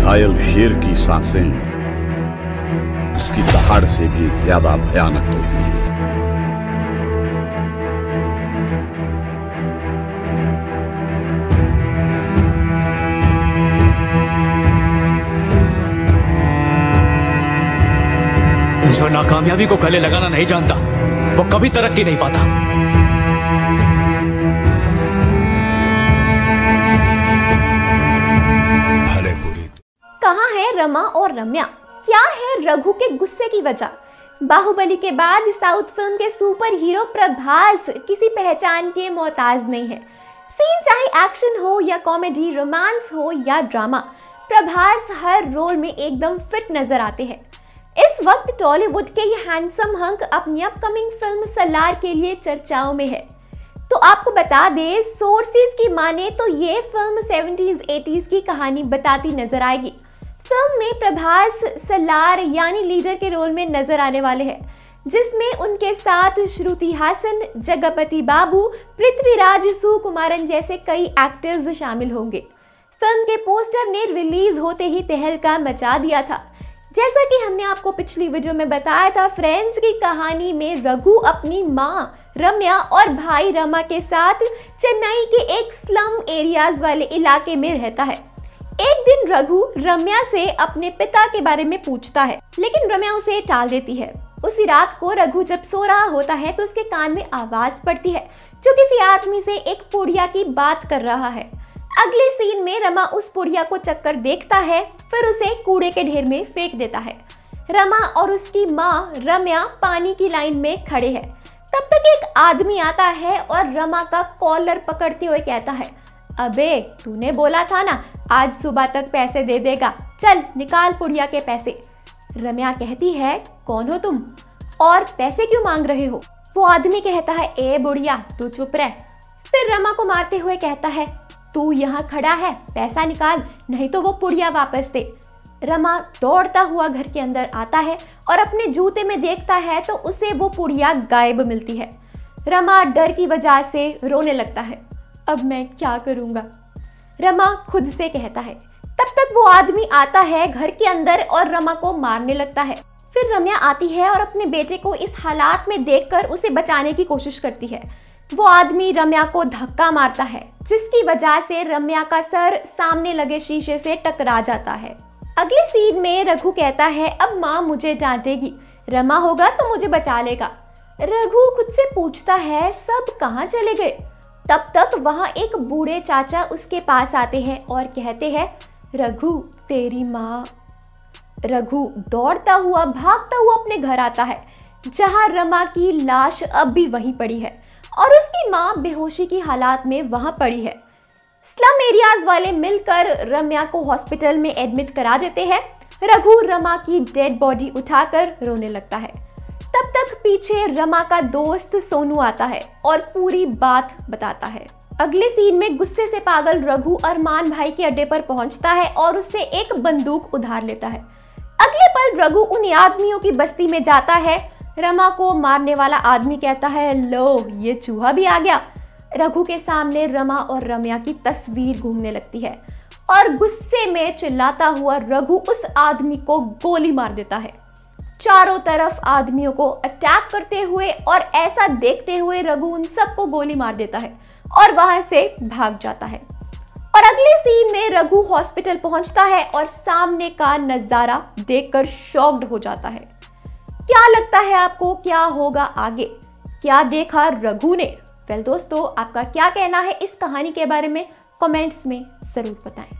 घायल शेर की सांसें उसकी दहाड़ से भी ज्यादा भयानक होती हैं। जो नाकामयाबी को गले लगाना नहीं जानता वो कभी तरक्की नहीं पाता। कहाँ है रमा और रम्या? क्या है रघु के गुस्से की वजह? बाहुबली के बाद साउथ फिल्म के सुपर हीरो प्रभास किसी पहचान के मोहताज नहीं है। सीन चाहे एक्शन हो या कॉमेडी, रोमांस हो या ड्रामा, प्रभास हर रोल में एकदम फिट नजर आते हैं। इस वक्त टॉलीवुड के ये हैंडसम हंक अपनी अपकमिंग फिल्म सलार के लिए चर्चाओं में है। तो आपको बता दें, सोर्सेज की माने तो ये फिल्म 70s 80s की कहानी बताती नजर आएगी। फिल्म में प्रभास सलार यानी लीडर के रोल में नजर आने वाले हैं, जिसमें उनके साथ श्रुति हासन, जगपति बाबू, पृथ्वीराज सुकुमारन जैसे कई एक्टर्स शामिल होंगे। फिल्म के पोस्टर ने रिलीज होते ही तहलका मचा दिया था। जैसा कि हमने आपको पिछली वीडियो में बताया था, फ्रेंड्स की कहानी में रघु अपनी माँ रम्या और भाई रमा के साथ चेन्नई के एक स्लम एरियाज वाले इलाके में रहता है। एक दिन रघु रम्या से अपने पिता के बारे में पूछता है, लेकिन रम्या उसे टाल देती है। उसी रात को रघु जब सो रहा होता है तो उसके कान में आवाज पड़ती है, जो किसी आदमी से एक पुड़िया की बात कर रहा है। अगले सीन में रमा उस पुड़िया को चक्कर देखता है, फिर उसे कूड़े के ढेर में फेंक देता है। रमा और उसकी माँ रम्या पानी की लाइन में खड़े हैं। तब तक एक आदमी आता है और रमा का कॉलर पकड़ते हुए कहता है, अबे तूने बोला था ना आज सुबह तक पैसे दे देगा, चल निकाल पुड़िया के पैसे। रम्या कहती है, कौन हो तुम और पैसे क्यों मांग रहे हो? वो आदमी कहता है, ए बुढ़िया तू चुप रह। फिर रमा को मारते हुए कहता है, तू यहाँ खड़ा है, पैसा निकाल नहीं तो वो पुड़िया वापस दे। रमा दौड़ता हुआ घर के अंदर आता है और अपने जूते में देखता है तो उसे वो पुड़िया गायब मिलती है। रमा डर की वजह से रोने लगता है। अब मैं क्या करूँगा? रमा खुद से कहता है। तब तक वो आदमी आता है घर के अंदर और रमा को मारने लगता है। फिर रम्या आती है और अपने बेटे को इस हालात में देखकर उसे बचाने की कोशिश करती है। वो आदमी रम्या को धक्का मारता है, जिसकी वजह से रम्या का सर सामने लगे शीशे से टकरा जाता है। अगले सीन में रघु कहता है, अब माँ मुझे डांटेगी, रमा होगा तो मुझे बचा लेगा। रघु खुद से पूछता है, सब कहाँ चले गए? तब तक वहाँ एक बूढ़े चाचा उसके पास आते हैं और कहते हैं, रघु तेरी माँ। रघु दौड़ता हुआ भागता हुआ अपने घर आता है, जहाँ रमा की लाश अब भी वहीं पड़ी है और उसकी माँ बेहोशी की हालात में वहां पड़ी है। स्लम एरियाज वाले मिलकर रम्या को हॉस्पिटल में एडमिट करा देते हैं। रघु रमा की डेड बॉडी उठाकर रोने लगता है। तब तक पीछे रमा का दोस्त सोनू आता है और पूरी बात बताता है। अगले सीन में गुस्से से पागल रघु अरमान भाई के अड्डे पर पहुंचता है और उससे एक बंदूक उधार लेता है। अगले पल रघु उन आदमियों की बस्ती में जाता है। रमा को मारने वाला आदमी कहता है, लो ये चूहा भी आ गया। रघु के सामने रमा और रम्या की तस्वीर घूमने लगती है और गुस्से में चिल्लाता हुआ रघु उस आदमी को गोली मार देता है। चारों तरफ आदमियों को अटैक करते हुए और ऐसा देखते हुए रघु उन सबको गोली मार देता है और वहां से भाग जाता है। और अगले सीन में रघु हॉस्पिटल पहुंचता है और सामने का नजारा देखकर शॉक्ड हो जाता है। क्या लगता है आपको, क्या होगा आगे? क्या देखा रघु ने? वेल दोस्तों, आपका क्या कहना है इस कहानी के बारे में? कमेंट्स में जरूर बताएं।